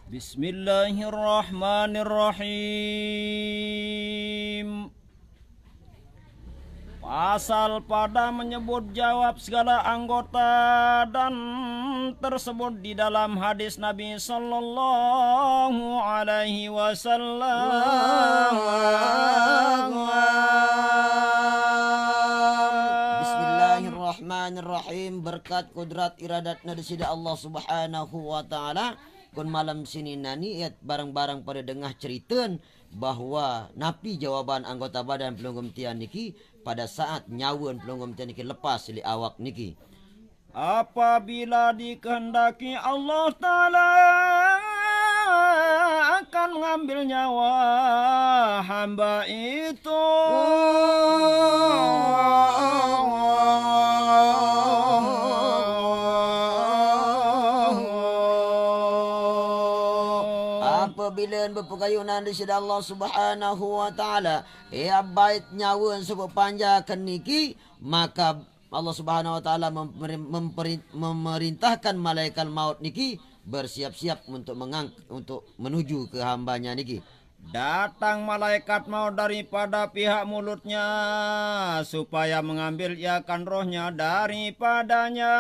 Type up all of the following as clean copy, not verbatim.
Bismillahirrahmanirrahim. Pasal pada menyebut jawab segala anggota dan tersebut di dalam hadis Nabi sallallahu alaihi wasallam. Bismillahirrahmanirrahim. Berkat kudrat iradatna disida Allah subhanahu wa ta'ala. Kun malam sini nani iat barang-barang pada dengah cerita bahwa napi jawaban anggota badan pelunggum tian niki pada saat nyawan pelunggum tian niki lepas li awak niki. Apabila dikehendaki Allah Ta'ala akan mengambil nyawa hamba itu. Apabila berpegayunan di sisi Allah subhanahu wa ta'ala, ia bait nyawa sebab panjakan niki, maka Allah subhanahu wa ta'ala memerintahkan malaikat maut niki bersiap-siap untuk menuju ke hambanya niki. Datang malaikat maut daripada pihak mulutnya supaya mengambil iakan rohnya daripadanya.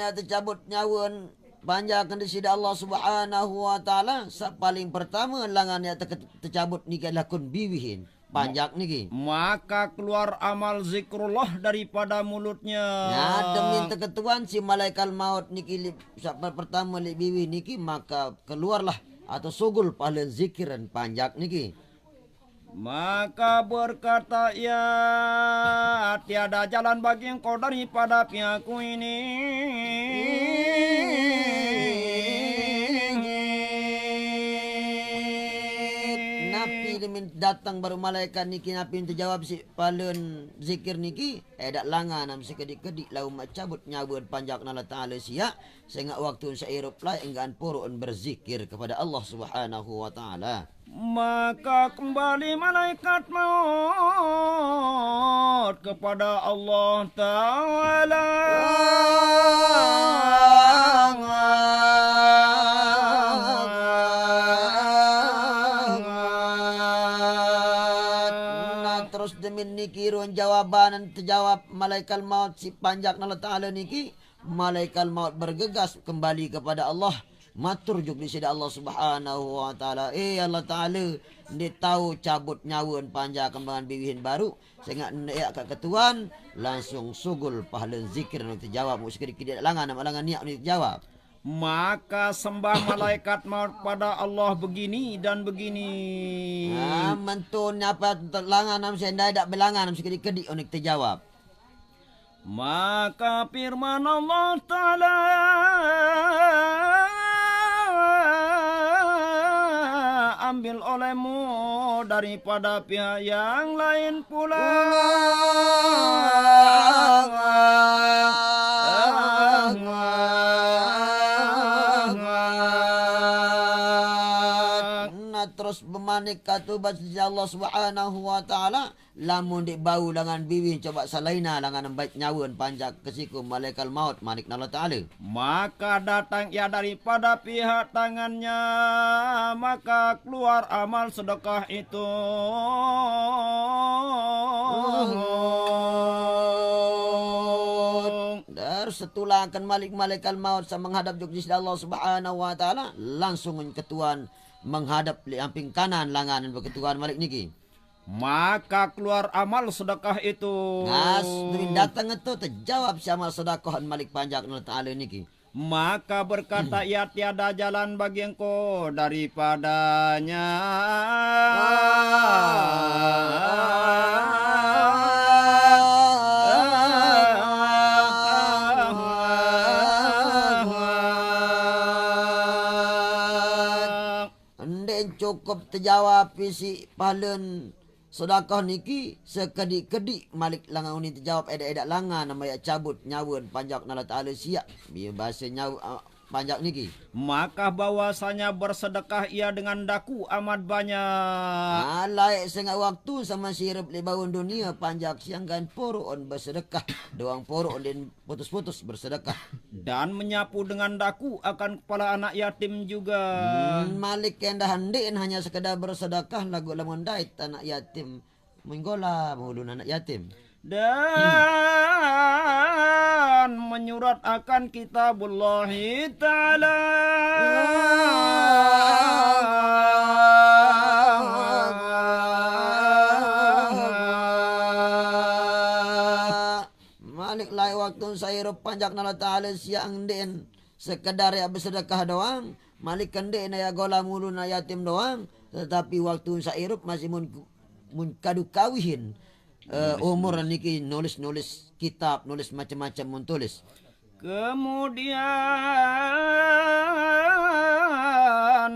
Tercabut nyawa panjakan di sisi Allah subhanahu wa ta'ala, paling pertama langan yang tercabut niki adalah kun biwihin panjak niki, maka keluar amal zikrullah daripada mulutnya. Ya demi ketuan si malaikat maut niki pertama li biwi niki, maka keluarlah atau sugul pahala zikiran panjak niki. Maka berkata ia, tiada jalan bagi engkau daripada pihakku ini. Napi datang baru malaikat niki, napi terjawab si palun zikir niki, dak langan am sekedik-kedik lau mak cabut nyawa panjak Allah Ta'ala sia sehingga waktu sairup lah enggan purun berzikir kepada Allah Subhanahu wa ta'ala. Maka kembali malaikat maut kepada Allah Ta'ala. Terus demi niki ruang jawaban terjawab malaikat maut si panjak Allah Ta'ala niki, malaikat maut bergegas kembali kepada Allah. Matur juk di sisi Allah subhanahu wa ta'ala. Allah Ta'ala dia tahu cabut nyawa panjang kembangan biwihin baru sehingga ya kat ketuan langsung sugul pahala zikir nanti jawab sedikit langan niat ni jawab. Maka sembah malaikat maut pada Allah begini dan begini. Mentun apa langan nam saya dak belangan nam sedikit unik terjawab. Maka firman Allah Ta'ala, ambil olehmu daripada pihak yang lain pula. Terus bermanik kata baca Allah subhanahu wa ta'ala, lamun dik bau dengan biwi coba salaina dengan baik nyawa panjak kesiku malaikat maut manik Allah Ta'ala. Maka datang ia daripada pihak tangannya, maka keluar amal sedekah itu. Dar setulah akan malaikat maut sama menghadap juk sisi Allah subhanahu wa ta'ala, langsung ketuan menghadap di samping kanan langanan berketuan malik niki. Maka keluar amal sedekah itu. Demi datang itu terjawab si amal sedekah malik panjak Allah Ta'ala niki. Maka berkata ia, tiada jalan bagi engkau daripadanya. Cukup terjawab si pahalun sedekah niki sekedik-kedik malik langan ini terjawab edak-edak langan nama ya cabut nyawa panjak Allah Ta'ala siap. Biar bahasa nyawa panjak niki. Maka bahwasanya bersedekah ia dengan daku amat banyak. Laik sengak waktu sama sirip di bawah dunia panjak siang kan poro on bersedekah. Doang poro on din putus-putus bersedekah. Dan menyapu dengan daku akan kepala anak yatim juga. Malik yang dah handiin hanya sekedar bersedekah lagu lamun dait anak yatim. Menggola mulun anak yatim. Dan menyurat akan kitabullahi ta'ala. Malik lai waktu saya panjak nala ta'ala siang den sekedar ya bersedekah doang. Malik kende ya gola mulun anak yatim doang. Tetapi waktu saya masih mun kadu kawihin. Umur niki nulis kitab, nulis macam-macam mun tulis. Kemudian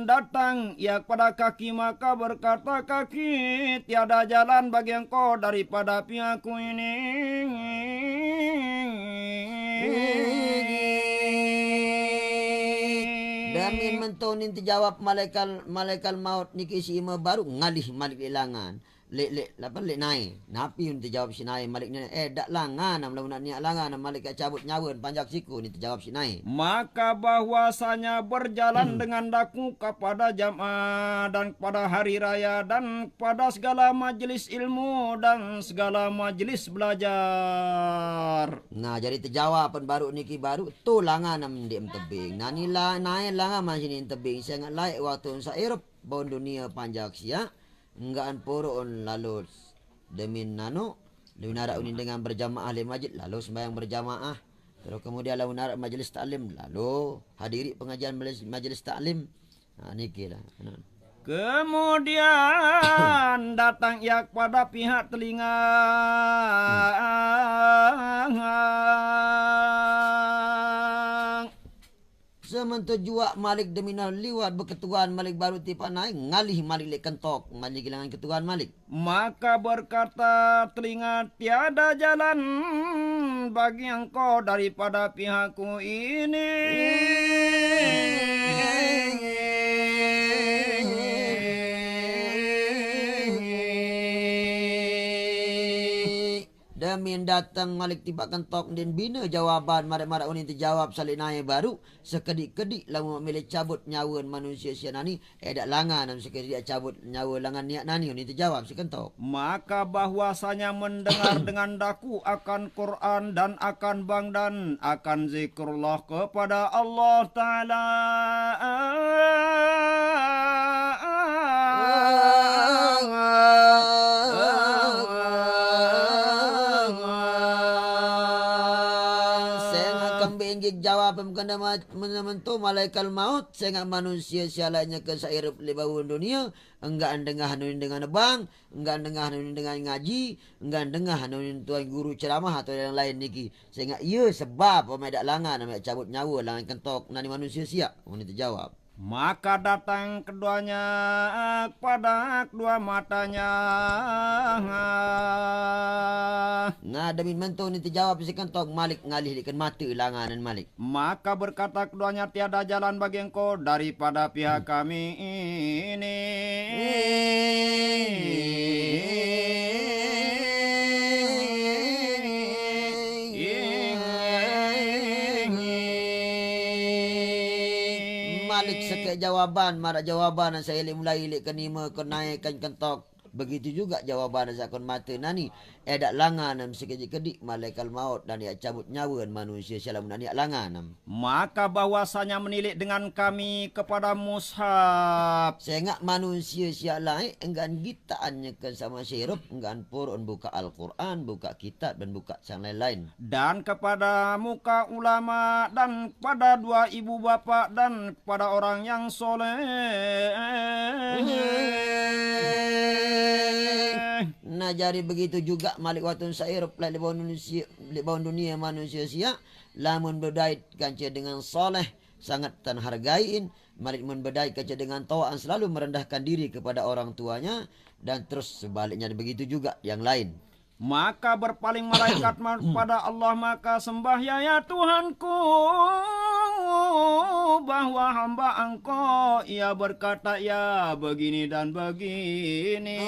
datang ia kepada kaki maka berkata kaki tiada jalan bagi engkau daripada pihakku ini. Damin mentonin dijawab malaikat maut niki si ima baru ngalih malik ilangan. Lek naik. Napi yang terjawab si naik malik ni dak langan nam lamun niat langan malik cabut nyawa panjak siku ni terjawab si naik. Maka bahwasanya berjalan dengan daku kepada jamaah dan kepada hari raya dan kepada segala majelis ilmu dan segala majelis belajar. Nah jadi terjawab baru niki baru tu langan nam di tebing. Nah ni naik langan masih ni tebing sangat laik waktu sairep bau dunia panjak sia. Enggaan poro on lalu demi nano demi narak unin dengan berjamaah di masjid lalu sembahyang berjamaah terus kemudian lalu narak majelis taklim lalu hadiri pengajian majelis taklim. Nah niki lah. Kemudian datang ia kepada pihak telinga. Sementara jua malik deminal liwat berketuan malik baru tipa naik ngalih malik lek kentok malik kehilangan ketuan malik. Maka berkata telinga tiada jalan bagi engkau daripada pihakku ini. Damin datang malik tiba kentok dan bina jawaban marak-marak unin terjawab salih naik baru sekedik-kedik lamu memilih cabut nyawa manusia sia nani dak langan nam sekedik cabut nyawa langan niat nani unin terjawab si kentok. Maka bahwasanya mendengar dengan daku akan Quran dan akan bang dan akan zikrullah kepada Allah Ta'ala. Jawab kena menentu malaikat maut sehingga manusia sialanya ke sairep lebawun dunia enggak dengah hanunin dengan bang enggak dengah hanunin dengan ngaji enggak dengah hanunin tuan guru ceramah atau yang lain niki sehingga ia sebab pemedak langan amek cabut nyawa langan kentok nani manusia siap ini terjawab. Maka datang keduanya kepada kedua matanya. Nah demi mentu ni terjawab si kentok malik ngalih dikan mata langanan malik. Maka berkata keduanya tiada jalan bagi engkau daripada pihak kami ini. Malik sekek jawaban, marak jawaban saya mulai ilik kenima kenaikan kentok. Begitu juga jawaban zakon mata nani. Dak langan sekejap-kedik malaikat maut dan dia cabut nyawa manusia salam nani langan. Maka bahwasanya menilik dengan kami kepada mushaf. Sehingga manusia siap lain enggan gitaannya ke sama syirup enggan purun buka Al-Quran, buka kitab dan buka yang lain-lain. Dan kepada muka ulama dan kepada dua ibu bapa dan kepada orang yang soleh. Nah jadi begitu juga malik watun sair pelai lebawun dunia manusia siap lamun berdait kanca dengan soleh sangat tan hargain malik mun berdait kanca dengan tawaan selalu merendahkan diri kepada orang tuanya dan terus sebaliknya begitu juga yang lain. Maka berpaling malaikat pada Allah maka sembah ya Tuhanku bahwa hamba engkau ia berkata ya begini dan begini.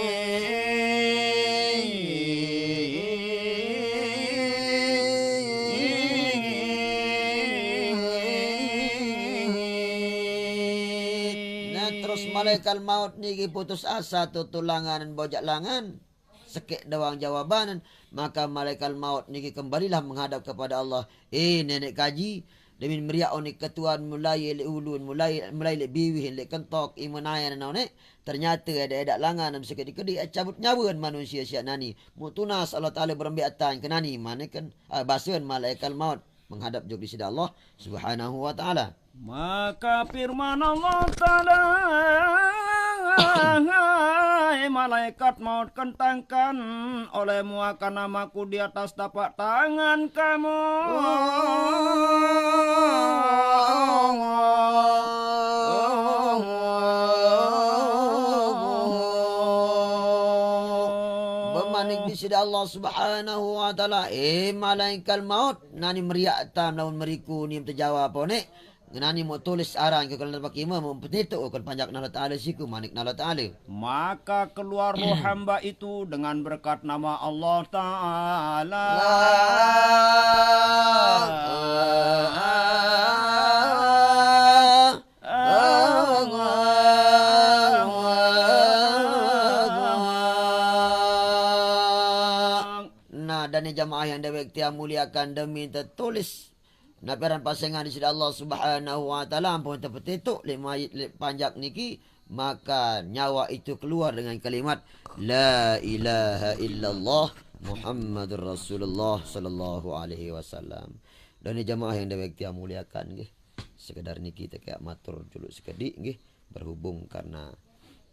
Nah terus malaikat maut niki putus asa tutulangan bojak langan. Sekek doang jawabanan, maka malaikat maut niki kembalilah menghadap kepada Allah. Nenek kaji demi meriak onik ketuan mulai le ulun mulai le biwih le kentok imunayan naone ternyata ada langan sekek dikedi cabut nyawan manusia siak nani mutunas Allah taala berembiatan kenani mana kan basuhan malaikat maut menghadap jog di sida Allah Subhanahu wa taala. Maka firman Allah Ta'ala, hai malaikat maut kentangkan olehmu akan namaku di atas tapak tangan kamu. Bermanik di sida Allah Subhanahu wa taala, malaikat maut nani meriak tam lawan meriku ni terjawab pone. Nani mau tulis arang ke kalau pakai imam itu akan panjak nala taala siku manik nala taala. Maka keluar roh hamba itu dengan berkat nama Allah Ta'ala. Nah dan jamaah yang dewek tiang muliakan demi tertulis naperan pasangan di sida Allah Subhanahu wa taala ampun terpetetuk le mayit le panjak niki maka nyawa itu keluar dengan kalimat la ilaha illallah Muhammadur Rasulullah sallallahu alaihi wasallam. Dan jamaah yang dewek tiang muliakan nggih. Sekedar niki teh kayak matur juluk sekedik nggih berhubung karena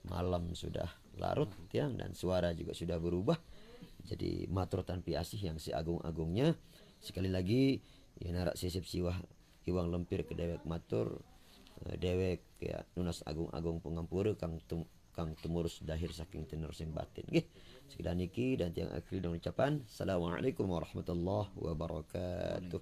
malam sudah larut tiang dan suara juga sudah berubah. Jadi matur tanpa asih yang seagung-agungnya. Sekali lagi ya narak sisip siwah iwang lempir ke dewek matur dewek ya nunas agung-agung pengampura kang tumurus dahir saking tenor sing batin nggih sekedar niki dan tiang akhir dengan ucapan assalamualaikum warahmatullahi wabarakatuh.